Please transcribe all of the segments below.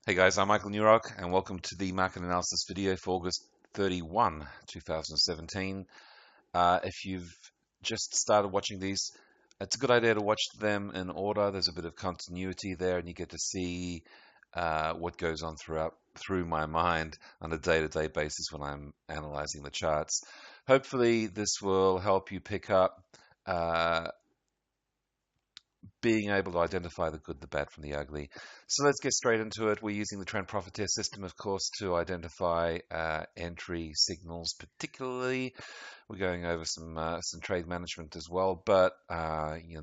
Hey guys, I'm Michael Newrock and welcome to the market analysis video for August 31, 2017. If you've just started watching these, it's a good idea to watch them in order. There's a bit of continuity there and you get to see what goes on through my mind on a day-to-day basis when I'm analyzing the charts. Hopefully this will help you pick up being able to identify the good, the bad from the ugly. So let's get straight into it. We're using the trend Profiteer system, of course, to identify entry signals. Particularly, we're going over some trade management as well. But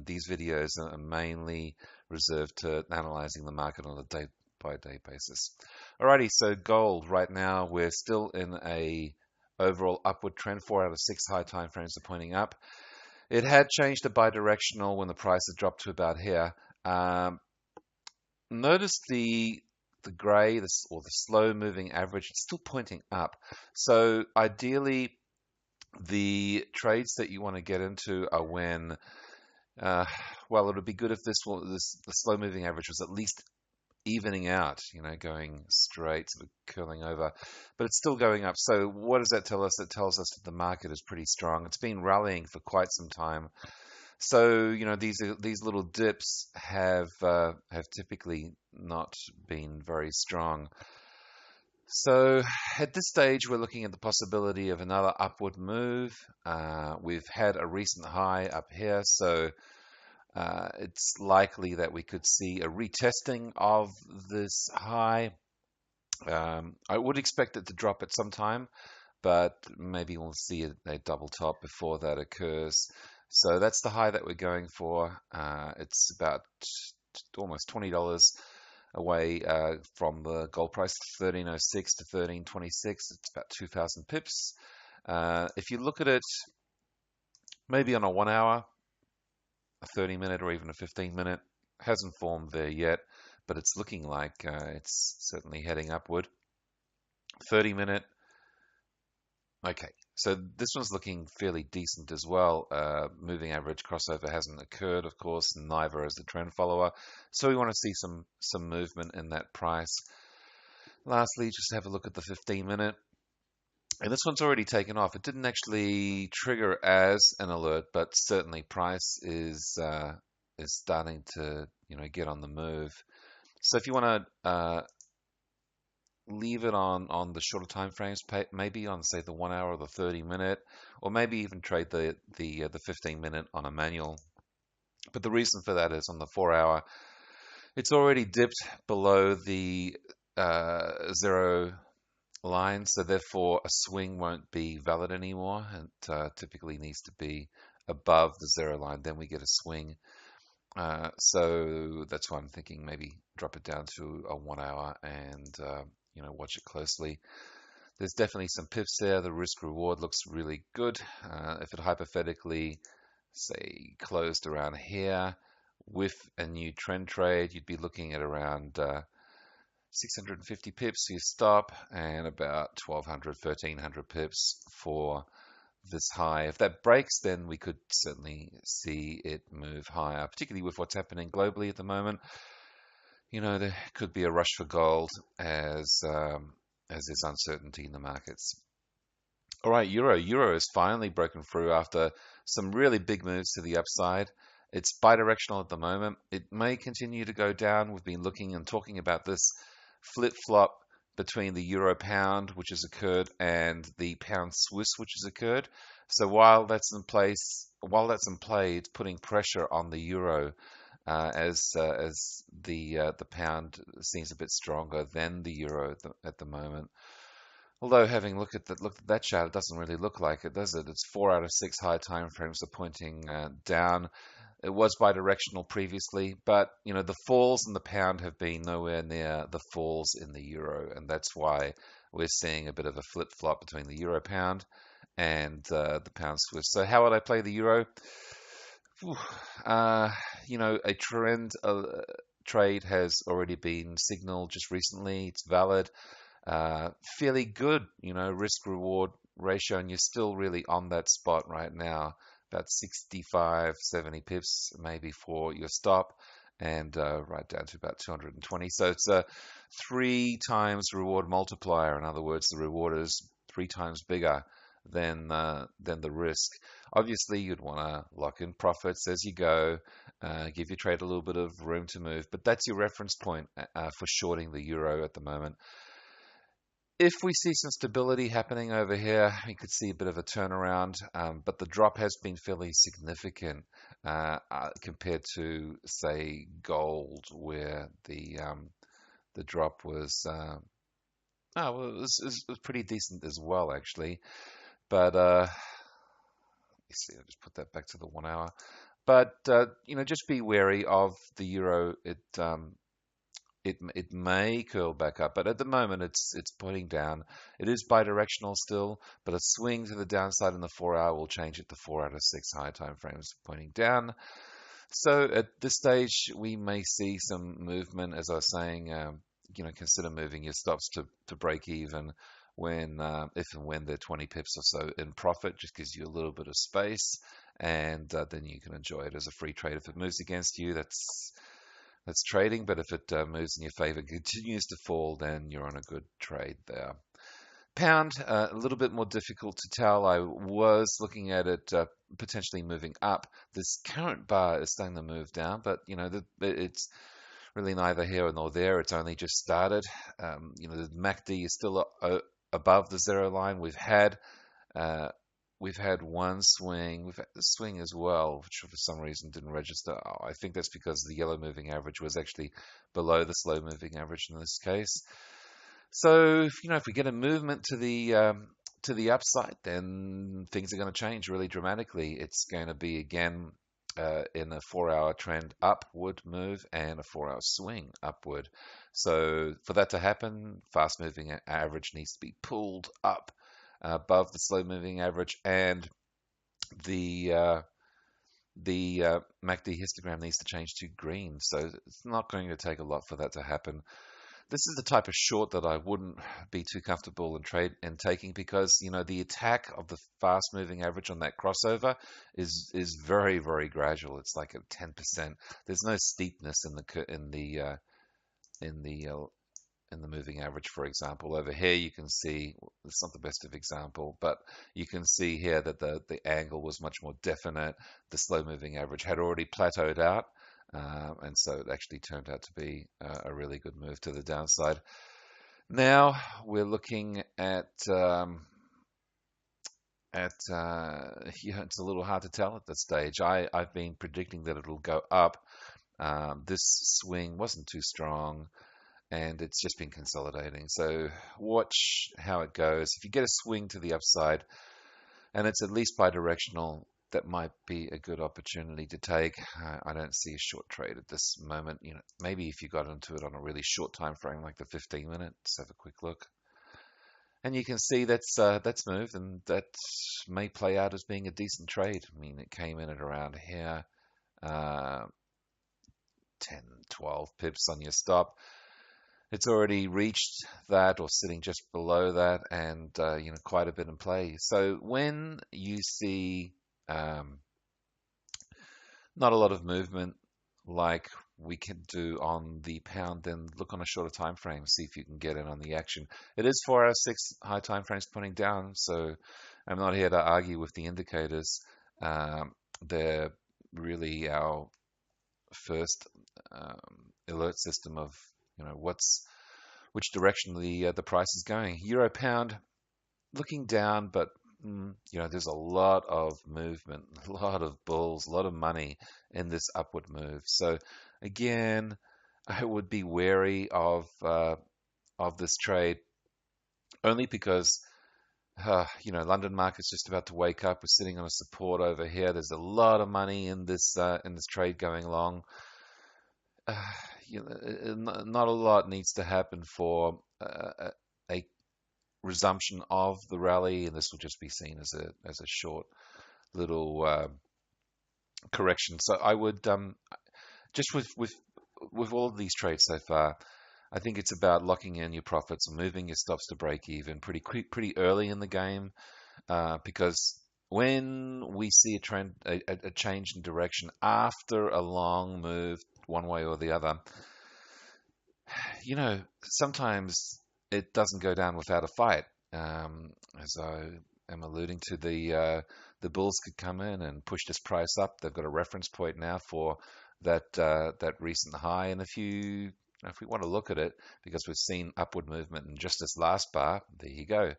these videos are mainly reserved to analyzing the market on a day-by-day basis. Alrighty, so gold right now we're still in a overall upward trend. 4 out of 6 high time frames are pointing up. It had changed to bidirectional when the price had dropped to about here. Notice the gray, or the slow moving average, it's still pointing up. So ideally, the trades that you want to get into are when, well, it would be good if the slow moving average was at least evening out, going straight, sort of curling over, but it's still going up. So what does that tell us? It tells us that the market is pretty strong. It's been rallying for quite some time. So these little dips have typically not been very strong. So at this stage, we're looking at the possibility of another upward move. We've had a recent high up here, so it's likely that we could see a retesting of this high. I would expect it to drop at some time, but maybe we'll see a double top before that occurs. So that's the high that we're going for. It's about almost $20 away from the gold price, 1306 to 1326. It's about 2,000 pips. If you look at it, maybe on a 1 hour, a 30-minute or even a 15-minute, hasn't formed there yet, but it's looking like it's certainly heading upward. 30-minute, okay, so this one's looking fairly decent as well. Moving average crossover hasn't occurred, of course, neither has the trend follower, so we want to see some movement in that price. Lastly, just have a look at the 15-minute. And this one's already taken off. It didn't actually trigger as an alert, but certainly price is starting to get on the move. So if you want to leave it on the shorter time frames, maybe on say the 1 hour or the 30-minute, or maybe even trade the 15-minute on a manual. But the reason for that is on the 4 hour, it's already dipped below the 0 line, so therefore a swing won't be valid anymore. It typically needs to be above the 0 line, then we get a swing. So that's why I'm thinking maybe drop it down to a 1 hour and watch it closely. There's definitely some pips there. The risk reward looks really good. If it hypothetically, say, closed around here with a new trend trade, you'd be looking at around 650 pips for your stop and about 1,200, 1,300 pips for this high. If that breaks, then we could certainly see it move higher, particularly with what's happening globally at the moment. There could be a rush for gold as there's uncertainty in the markets. All right, Euro. Euro has finally broken through after some really big moves to the upside. It's bidirectional at the moment. It may continue to go down. We've been looking and talking about this flip-flop between the euro pound, which has occurred, and the pound Swiss, which has occurred. So while that's in play, it's putting pressure on the euro as the pound seems a bit stronger than the euro at the moment. Although having looked at that chart, it doesn't really look like it, does it? It's 4 out of 6 high time frames are pointing down. It was bidirectional previously, but the falls in the pound have been nowhere near the falls in the euro, and that's why we're seeing a bit of a flip-flop between the euro pound and the pound Swiss. So how would I play the euro? A trend trade has already been signaled just recently. It's valid, fairly good, risk-reward ratio, and you're still really on that spot right now. About 65, 70 pips maybe for your stop, and right down to about 220. So it's a 3 times reward multiplier. In other words, the reward is 3 times bigger than the risk. Obviously, you'd want to lock in profits as you go, give your trade a little bit of room to move, but that's your reference point for shorting the euro at the moment. If we see some stability happening over here, we could see a bit of a turnaround, but the drop has been fairly significant compared to, say, gold, where the drop was it was pretty decent as well, actually. But you see, I'll just put that back to the 1 hour. But just be wary of the euro. It may curl back up, but at the moment it's pointing down. It is bidirectional still, but a swing to the downside in the 4 hour will change it to 4 out of 6 high time frames pointing down. So at this stage, we may see some movement. As I was saying, consider moving your stops to break even when if and when they're 20 pips or so in profit. Just gives you a little bit of space, and then you can enjoy it as a free trade. If it moves against you, that's trading, but if it moves in your favor and continues to fall, then you're on a good trade there. Pound, a little bit more difficult to tell. I was looking at it potentially moving up. This current bar is starting to move down, but it's really neither here nor there. It's only just started. The MACD is still above the zero line. We've had one swing. We've had the swing as well, which for some reason didn't register. I think that's because the yellow moving average was actually below the slow moving average in this case. So, if we get a movement to the upside, then things are going to change really dramatically. It's going to be again in a 4-hour trend upward move and a 4-hour swing upward. So for that to happen, fast moving average needs to be pulled up above the slow moving average, and the MACD histogram needs to change to green. So it's not going to take a lot for that to happen. This is the type of short that I wouldn't be too comfortable in taking, because the attack of the fast moving average on that crossover is very, very gradual. It's like at 10%. There's no steepness in the moving average. For example, over here you can see, it's not the best of example, but you can see here that the angle was much more definite. The slow moving average had already plateaued out. And so it actually turned out to be a really good move to the downside. Now we're looking at it's a little hard to tell at this stage. I've been predicting that it'll go up. This swing wasn't too strong, and it's just been consolidating. So watch how it goes. If you get a swing to the upside, and it's at least bidirectional, that might be a good opportunity to take. I don't see a short trade at this moment. Maybe if you got into it on a really short time frame, like the 15-minute, let's have a quick look. And you can see that's moved, and that may play out as being a decent trade. I mean, it came in at around here, 10, 12 pips on your stop. It's already reached that, or sitting just below that, and quite a bit in play. So when you see not a lot of movement like we can do on the pound, then look on a shorter time frame, see if you can get in on the action. It is 4 out of 6 high time frames pointing down, so I'm not here to argue with the indicators. They're really our first alert system of which direction the price is going. Euro pound looking down, but there's a lot of movement, a lot of bulls, a lot of money in this upward move. So again, I would be wary of this trade, only because London market's just about to wake up. We're sitting on a support over here. There's a lot of money in this trade going along. Not a lot needs to happen for a resumption of the rally, and this will just be seen as a short little correction. So I would just with all of these trades so far, I think it's about locking in your profits and moving your stops to break even pretty early in the game, because when we see a trend, a change in direction after a long move one way or the other. You know, sometimes it doesn't go down without a fight. As I am alluding to, the bulls could come in and push this price up. They've got a reference point now for that recent high, and if we want to look at it, because we've seen upward movement in just this last bar, there you go.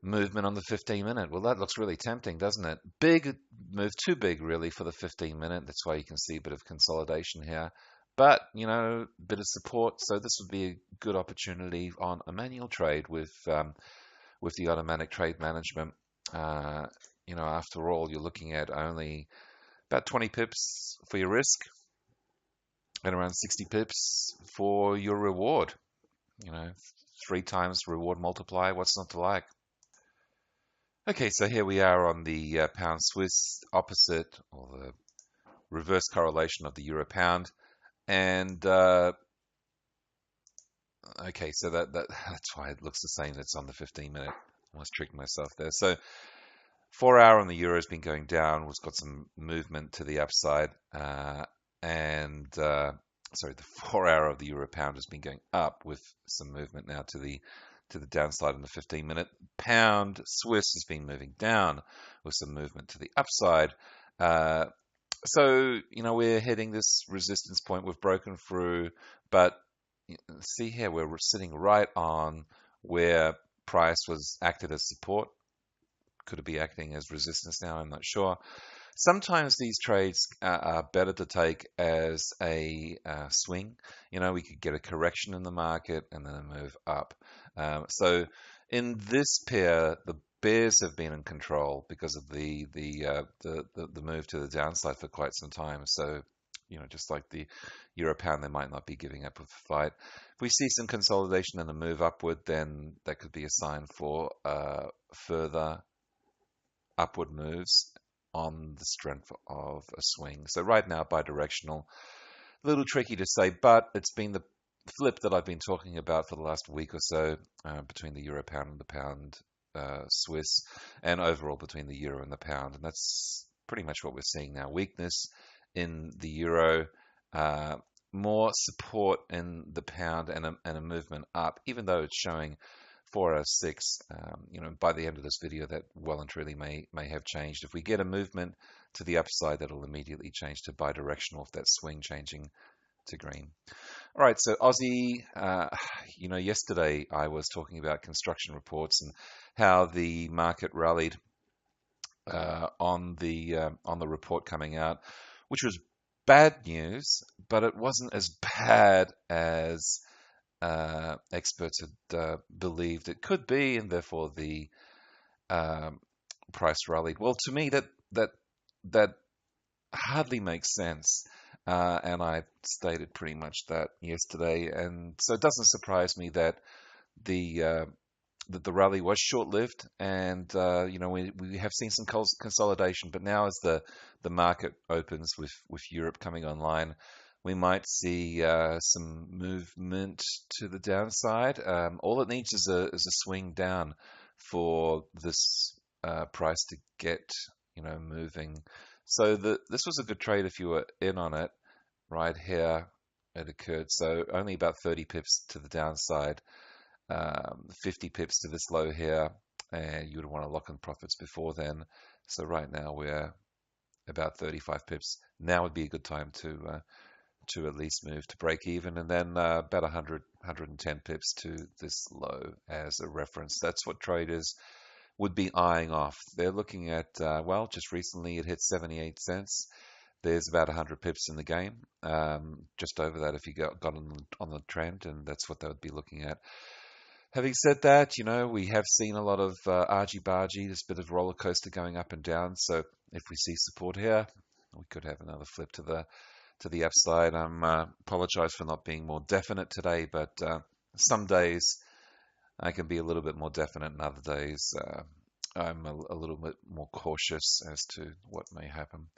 Movement on the 15-minute. Well, that looks really tempting, doesn't it? Big move, too big really for the 15-minute. That's why you can see a bit of consolidation here. But, you know, a bit of support. So this would be a good opportunity on a manual trade with the automatic trade management. You know, after all, you're looking at only about 20 pips for your risk and around 60 pips for your reward. You know, 3 times reward multiplier. What's not to like? Okay, so here we are on the pound Swiss, opposite or the reverse correlation of the euro pound, and okay, so that's why it looks the same. It's on the 15-minute. I almost tricked myself there. So 4-hour on the euro has been going down. We've got some movement to the upside, and sorry, the 4-hour of the euro pound has been going up with some movement now to the downside in the 15-minute. Pound Swiss has been moving down with some movement to the upside. So, you know, we're hitting this resistance point we've broken through, but see here, we're sitting right on where price was acted as support. Could it be acting as resistance now? I'm not sure. Sometimes these trades are better to take as a swing. You know, we could get a correction in the market and then a move up. So in this pair, the bears have been in control because of the move to the downside for quite some time. So, you know, just like the euro pound, they might not be giving up with the fight. If we see some consolidation and a move upward, then that could be a sign for further upward moves on the strength of a swing. So right now, bidirectional, a little tricky to say, but it's been the flip that I've been talking about for the last week or so between the euro pound and the pound Swiss, and overall between the euro and the pound. And that's pretty much what we're seeing now. Weakness in the euro, more support in the pound, and a movement up, even though it's showing 406. You know, by the end of this video, that well and truly may have changed. If we get a movement to the upside, that'll immediately change to bidirectional with that swing changing to green. All right, so Aussie, you know, yesterday I was talking about construction reports and how the market rallied on the report coming out, which was bad news, but it wasn't as bad as experts had believed it could be, and therefore the price rallied. Well, to me, that hardly makes sense, and I stated pretty much that yesterday, and so it doesn't surprise me that the rally was short-lived, and you know, we have seen some consolidation, but now as the market opens with Europe coming online, we might see some movement to the downside. All it needs is a swing down for this price to get, you know, moving. So this was a good trade if you were in on it. Right here, it occurred. So only about 30 pips to the downside, 50 pips to this low here, and you would want to lock in profits before then. So right now we're about 35 pips. Now would be a good time to at least move to break even, and then about 110 pips to this low as a reference. That's what traders would be eyeing off. They're looking at, well, just recently it hit 78 cents. There's about 100 pips in the game, just over that if you got on the trend, and that's what they would be looking at. Having said that, you know, we have seen a lot of argy-bargy, this bit of roller coaster going up and down. So if we see support here, we could have another flip to the upside. Apologize for not being more definite today, but some days I can be a little bit more definite, and other days I'm a little bit more cautious as to what may happen.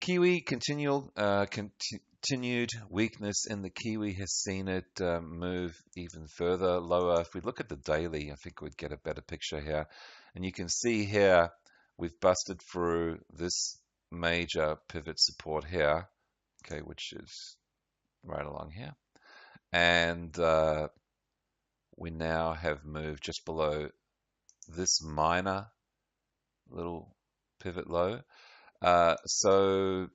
Kiwi continued weakness in the Kiwi has seen it move even further lower. If we look at the daily, I think we'd get a better picture here. And you can see here we've busted through this major pivot support here, okay, which is right along here. And we now have moved just below this minor little pivot low. So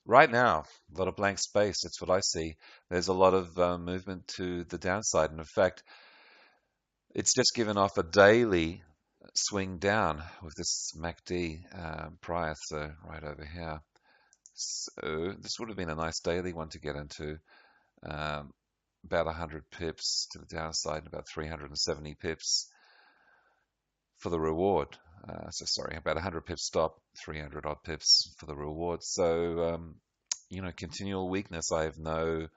right now, a lot of blank space. That's what I see. There's a lot of movement to the downside. And in fact, it's just given off a daily swing down with this MACD prior, so right over here. So this would have been a nice daily one to get into. About 100 pips to the downside, and about 370 pips for the reward. So sorry, about 100 pips stop, 300 odd pips for the reward. So, continual weakness. I have no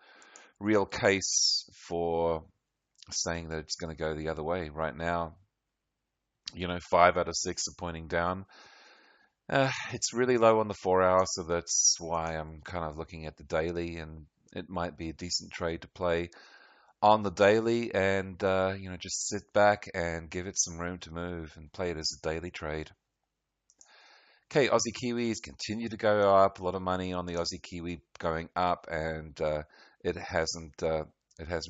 real case for saying that it's going to go the other way right now. 5 out of 6 are pointing down. It's really low on the 4 hour, so that's why I'm kind of looking at the daily, and it might be a decent trade to play on the daily, and just sit back and give it some room to move and play it as a daily trade. Okay, Aussie Kiwis continue to go up. A lot of money on the Aussie Kiwi going up, and it hasn't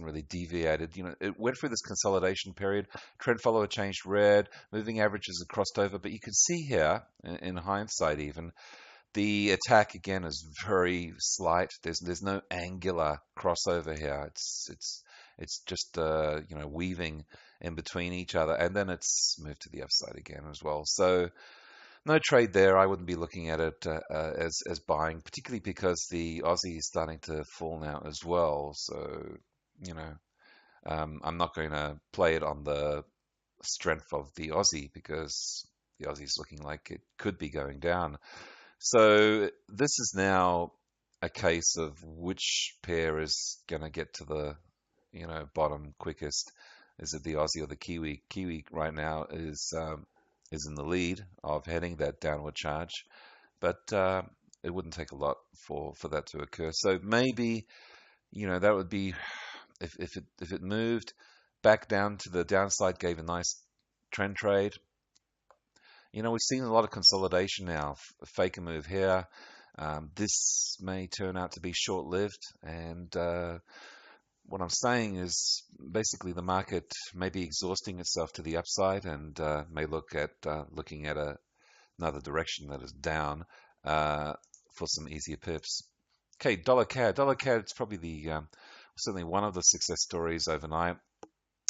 really deviated. It went through this consolidation period. Trend follower changed red. Moving averages have crossed over, but you can see here, in hindsight even, the attack again is very slight. There's no angular crossover here. It's just weaving in between each other, and then it's moved to the upside again as well. So no trade there. I wouldn't be looking at it as buying, particularly because the Aussie is starting to fall now as well. So I'm not going to play it on the strength of the Aussie, because the Aussie is looking like it could be going down. So this is now a case of which pair is going to get to the bottom quickest. Is it the Aussie or the Kiwi? Kiwi right now is in the lead of heading that downward charge, but it wouldn't take a lot for that to occur. So maybe that would be if it moved back down to the downside, gave a nice trend trade. We've seen a lot of consolidation now. Fake a move here. This may turn out to be short-lived, and what I'm saying is basically the market may be exhausting itself to the upside, and may looking at another direction that is down for some easier pips. Okay, dollar CAD. Dollar CAD is probably certainly one of the success stories overnight.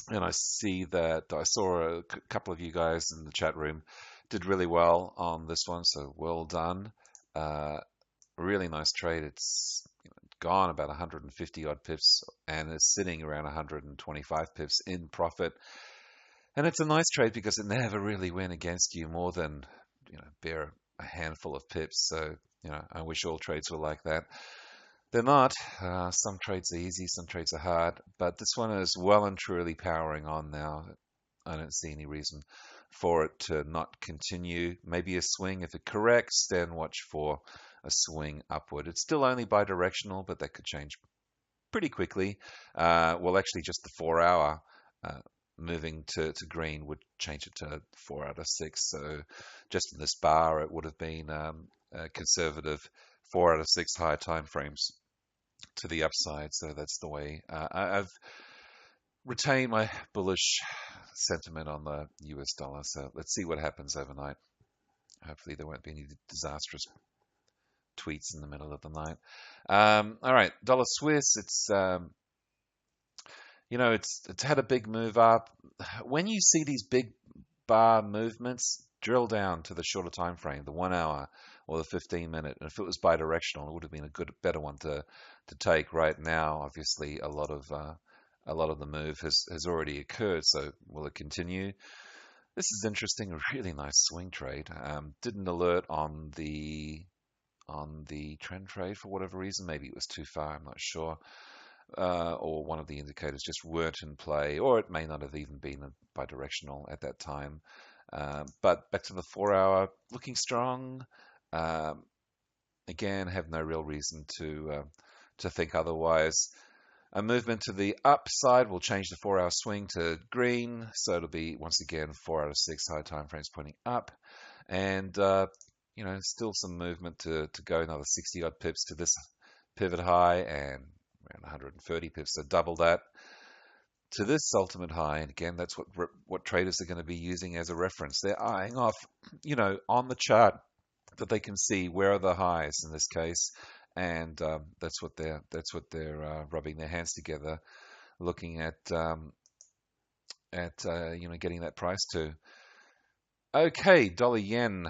And I see that I saw a couple of you guys in the chat room did really well on this one, so well done. Really nice trade. It's gone about 150 odd pips and is sitting around 125 pips in profit. And it's a nice trade because it never really went against you more than bare a handful of pips. So I wish all trades were like that. They're not. Some trades are easy, some trades are hard, but this one is well and truly powering on now. I don't see any reason for it to not continue. Maybe a swing. If it corrects, then watch for a swing upward. It's still only bi-directional, but that could change pretty quickly. Well, actually, just the 4 hour moving to green would change it to 4 out of 6. So just in this bar, it would have been a conservative 4 out of 6 higher time frames to the upside. So that's the way I've retained my bullish sentiment on the US dollar. So let's see what happens overnight. Hopefully there won't be any disastrous tweets in the middle of the night. All right, dollar Swiss. It's it's had a big move up. When you see these big bar movements, drill down to the shorter time frame, the 1 hour or the 15-minute. And if it was bi-directional, it would have been a better one to take. Right now, obviously, a lot of the move has already occurred. So will it continue? This is interesting. A really nice swing trade. Didn't alert on the trend trade for whatever reason. Maybe it was too far. I'm not sure. Or one of the indicators just weren't in play, or it may not have even been bi-directional at that time. But back to the 4 hour, looking strong. Again, have no real reason to think otherwise. A movement to the upside will change the 4 hour swing to green, so it'll be once again 4 out of 6 high time frames pointing up, and still some movement to go another 60 odd pips to this pivot high and around 130 pips, so double that to this ultimate high. And again, that's what traders are going to be using as a reference. They're eyeing off, on the chart that they can see where are the highs in this case, and that's what they're rubbing their hands together, looking at getting that price to. Okay, dollar yen.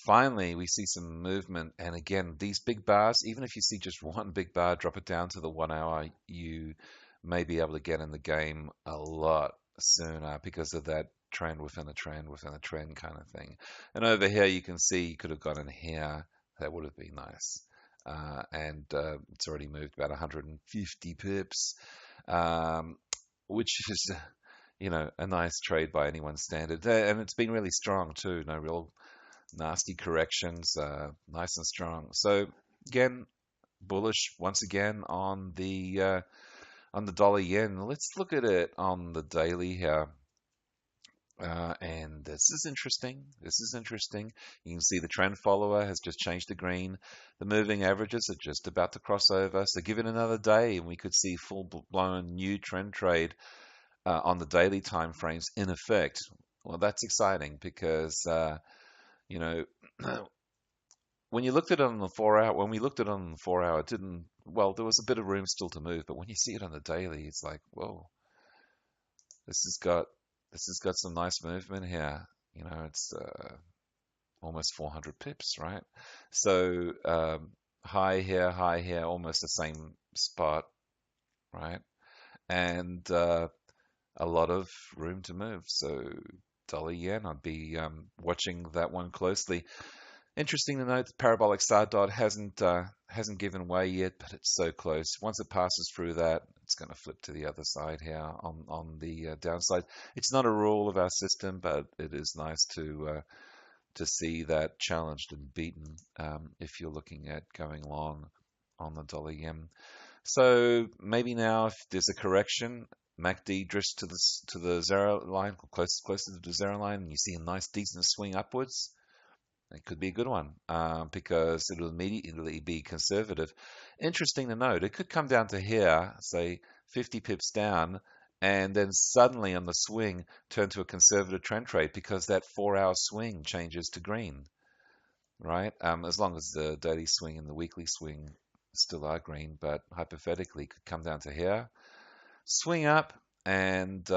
Finally, we see some movement, and again, these big bars. Even if you see just one big bar, drop it down to the 1 hour, you may be able to get in the game a lot sooner because of that trend within a trend within a trend kind of thing. And over here, you can see you could have got in here. That would have been nice. And it's already moved about 150 pips, which is a nice trade by anyone's standard. And it's been really strong too. No real nasty corrections. Nice and strong. So again, bullish once again on the dollar yen. Let's look at it on the daily here. And this is interesting. This is interesting. You can see the trend follower has just changed to green. The moving averages are just about to cross over. So give it another day and we could see full-blown new trend trade on the daily time frames in effect. Well, that's exciting because when you looked at it on the 4 hour, when we looked at it on the 4 hour, it didn't. Well, there was a bit of room still to move, but when you see it on the daily, it's like, whoa, this has got some nice movement here. It's almost 400 pips, right? So high here, almost the same spot, right? And a lot of room to move. So dollar yen, I'd be watching that one closely. Interesting to note, the parabolic star dot hasn't given way yet, but it's so close. Once it passes through that, it's going to flip to the other side here on the downside. It's not a rule of our system, but it is nice to see that challenged and beaten if you're looking at going long on the dollar yen. So maybe now, if there's a correction, MACD drifts to the zero line, closer to the zero line, and you see a nice decent swing upwards. It could be a good one because it'll immediately be conservative. Interesting to note, it could come down to here, say 50 pips down, and then suddenly on the swing turn to a conservative trend trade because that 4 hour swing changes to green, right? As long as the daily swing and the weekly swing still are green, but hypothetically could come down to here, swing up and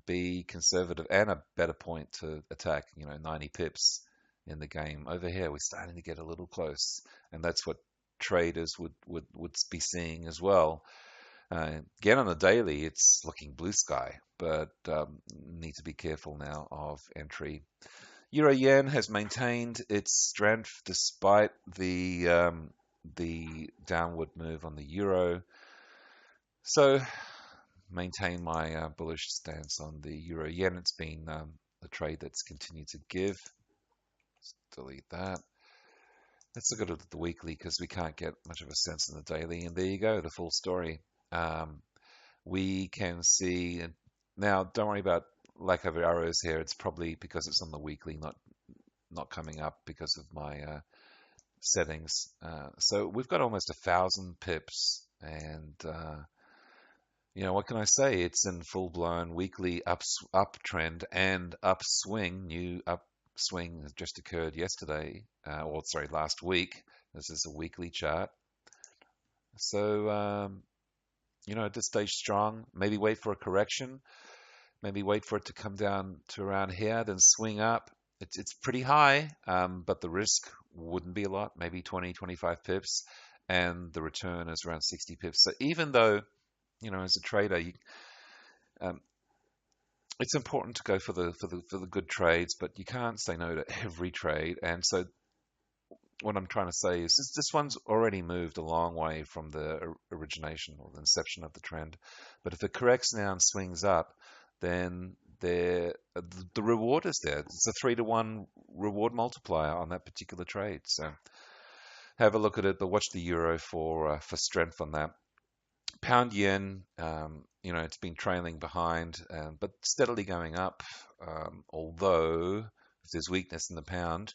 be conservative and a better point to attack, 90 pips in the game. Over here, we're starting to get a little close, and that's what traders would be seeing as well. Again, on the daily, it's looking blue sky, but need to be careful now of entry. Euro yen has maintained its strength despite the downward move on the euro. So maintain my bullish stance on the euro yen. It's been a trade that's continued to give. Let's delete that. Let's look at it at the weekly because we can't get much of a sense in the daily. And there you go, the full story. We can see now. Don't worry about lack of arrows here. It's probably because it's on the weekly, not coming up because of my settings. So we've got almost 1,000 pips, and what can I say? It's in full-blown weekly uptrend and upswing. New upswing has just occurred yesterday, last week. This is a weekly chart. So, at this stage, strong. Maybe wait for a correction. Maybe wait for it to come down to around here, then swing up. It's pretty high, but the risk wouldn't be a lot, maybe 20, 25 pips, and the return is around 60 pips. So even though, as a trader, it's important to go for the good trades, but you can't say no to every trade. And so what I'm trying to say is this one's already moved a long way from the origination or the inception of the trend. But if it corrects now and swings up, then the reward is there. It's a 3-to-1 reward multiplier on that particular trade. So have a look at it, but watch the euro for strength on that. Pound yen, it's been trailing behind, but steadily going up. Although if there's weakness in the pound,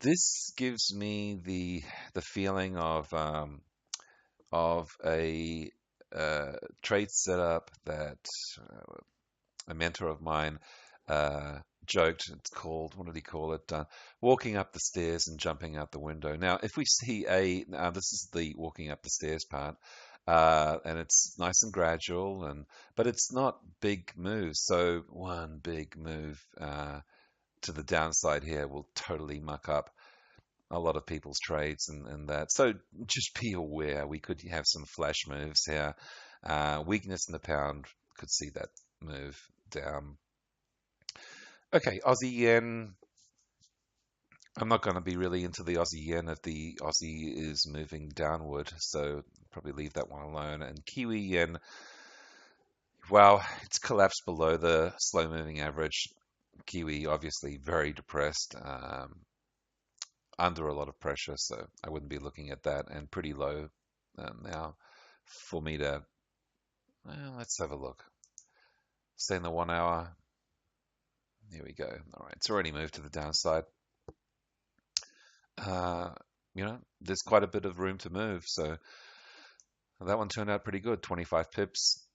This gives me the feeling of a trade setup that a mentor of mine uh, joked. It's called, what did he call it? Walking up the stairs and jumping out the window. Now, if we see now this is the walking up the stairs part, and it's nice and gradual, but it's not big moves. So one big move to the downside here will totally muck up a lot of people's trades and that. So just be aware. We could have some flash moves here. Weakness in the pound could see that move down. Okay, Aussie yen. I'm not going to be really into the Aussie yen if the Aussie is moving downward, so probably leave that one alone. And Kiwi yen, well, it's collapsed below the slow moving average. Kiwi obviously very depressed, under a lot of pressure, so I wouldn't be looking at that, and pretty low now for me to, well, let's have a look. Stay in the 1 hour. Here we go. All right, it's already moved to the downside. There's quite a bit of room to move, so that one turned out pretty good. 25 pips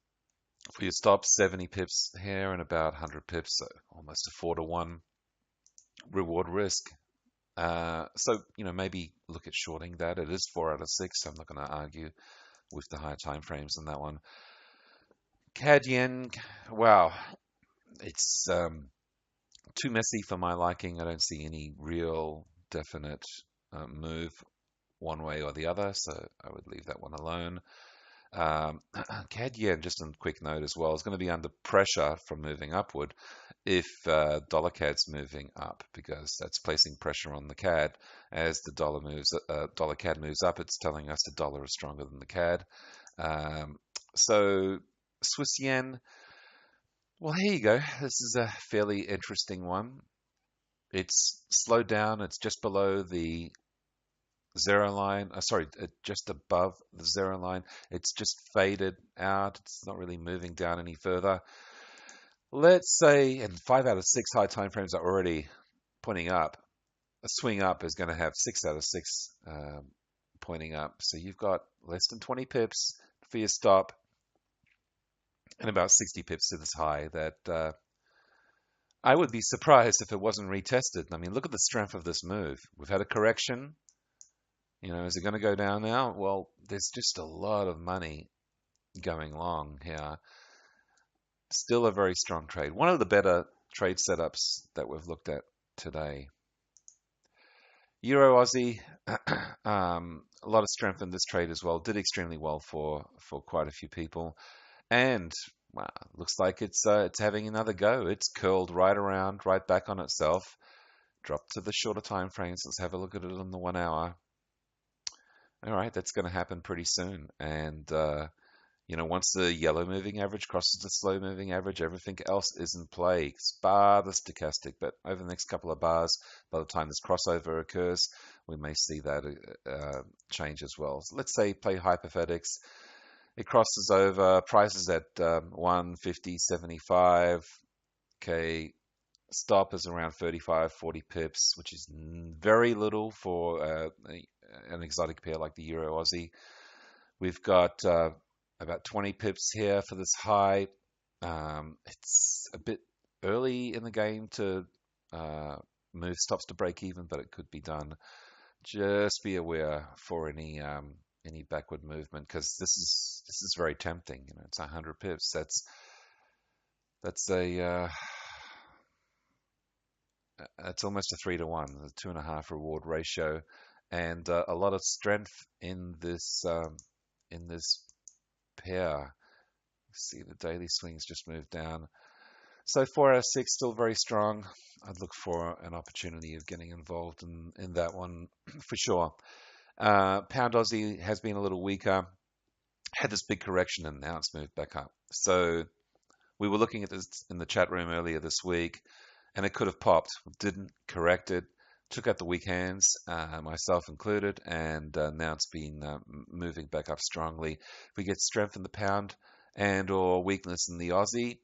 for your stop, 70 pips here, and about 100 pips, so almost a 4-to-1 reward risk. So maybe look at shorting that. It is 4 out of 6. So I'm not going to argue with the higher time frames on that one. CAD yen, wow, it's too messy for my liking. I don't see any real definite move one way or the other, so I would leave that one alone. CAD yen, just a quick note as well, is going to be under pressure from moving upward if dollar CAD's moving up, because that's placing pressure on the CAD. As the dollar CAD moves up, it's telling us the dollar is stronger than the CAD. So Swiss yen, well, here you go. This is a fairly interesting one. It's slowed down. It's just below the zero line. Just above the zero line. It's just faded out. It's not really moving down any further. Let's say, and 5 out of 6 high time frames are already pointing up. A swing up is going to have 6 out of 6 pointing up. So you've got less than 20 pips for your stop, and about 60 pips to this high that I would be surprised if it wasn't retested. I mean, look at the strength of this move. We've had a correction. Is it going to go down now? Well, there's just a lot of money going long here. Still a very strong trade. One of the better trade setups that we've looked at today. Euro Aussie, a lot of strength in this trade as well. Did extremely well for quite a few people. And wow, looks like it's having another go. It's curled right back on itself. Dropped to the shorter time frames. Let's have a look at it on the 1 hour. All right, that's going to happen pretty soon. And once the yellow moving average crosses the slow moving average, everything else is in play, bar the stochastic. But over the next couple of bars, by the time this crossover occurs, we may see that change as well. So let's say play hypothetics. It crosses over, prices at 150.75. Okay, stop is around 35, 40 pips, which is very little for an exotic pair like the Euro Aussie. We've got about 20 pips here for this high. It's a bit early in the game to move stops to break even, but it could be done. Just be aware for any backward movement, because this is very tempting. It's 100 pips. That's almost a 3-to-1, a 2.5 reward ratio, and a lot of strength in this pair. See, the daily swings just moved down. So 4 out of 6 still very strong. I'd look for an opportunity of getting involved in that one for sure. Pound Aussie has been a little weaker. Had this big correction and now it's moved back up. So we were looking at this in the chat room earlier this week, and it could have popped. Didn't, correct it. Took out the weak hands, myself included, and now it's been moving back up strongly. If we get strength in the pound and or weakness in the Aussie,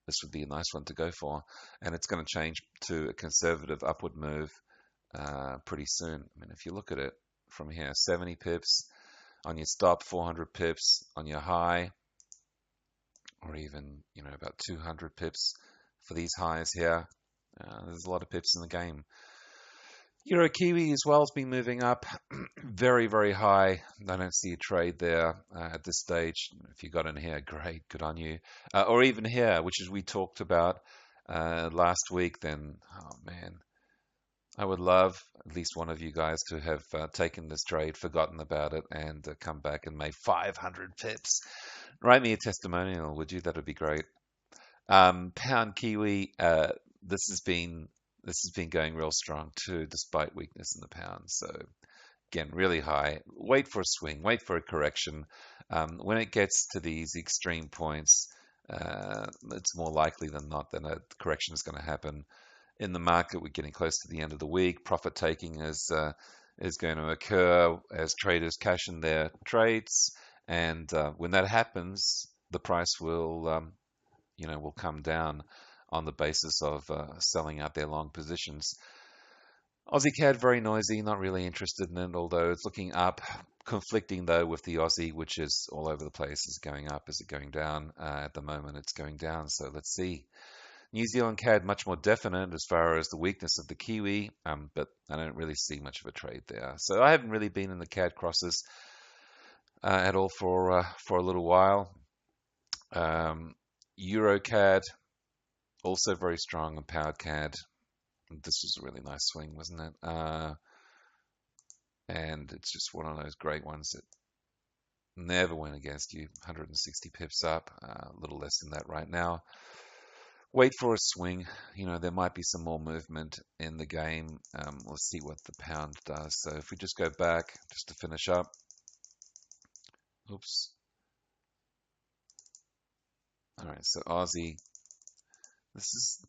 this would be a nice one to go for. And it's going to change to a conservative upward move pretty soon. I mean, if you look at it from here, 70 pips on your stop, 400 pips on your high, or even, about 200 pips for these highs here. There's a lot of pips in the game. Euro Kiwi as well has been moving up very, very high. I don't see a trade there at this stage. If you got in here, great, good on you. Or even here, which is we talked about last week, then, oh man, I would love at least one of you guys to have taken this trade, forgotten about it, and come back and made 500 pips. Write me a testimonial, would you? That would be great. Pound Kiwi, this has been going real strong too, despite weakness in the pound. So again, really high. Wait for a swing, wait for a correction. When it gets to these extreme points, it's more likely than not that a correction is going to happen in the market. We're getting close to the end of the week. Profit taking is going to occur as traders cash in their trades, and when that happens, the price will come down on the basis of selling out their long positions. Aussie CAD, very noisy, not really interested in it, although it's looking up. Conflicting though with the Aussie, which is all over the place. Is it going up? Is it going down? At the moment, it's going down, so let's see. New Zealand CAD, much more definite as far as the weakness of the Kiwi, but I don't really see much of a trade there. So I haven't really been in the CAD crosses at all for a little while. Euro CAD, also very strong, and Pound CAD. This was a really nice swing, wasn't it? And it's just one of those great ones that never went against you. 160 pips up, a little less than that right now. Wait for a swing. There might be some more movement in the game. Let's see what the pound does. So if we just go back, just to finish up. Oops. All right, so Aussie.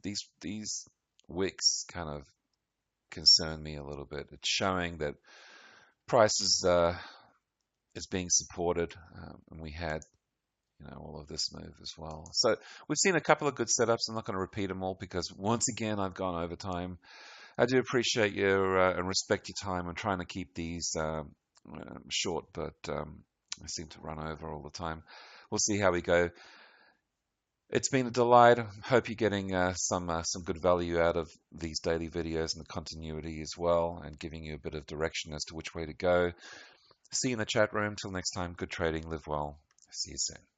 These wicks kind of concern me a little bit. It's showing that price is being supported, and we had all of this move as well. So we've seen a couple of good setups. I'm not going to repeat them all because once again I've gone over time. I do appreciate your and respect your time. I'm trying to keep these short, but I seem to run over all the time. We'll see how we go. It's been a delight. Hope you're getting some good value out of these daily videos and the continuity as well, and giving you a bit of direction as to which way to go. See you in the chat room. Till next time, good trading. Live well. See you soon.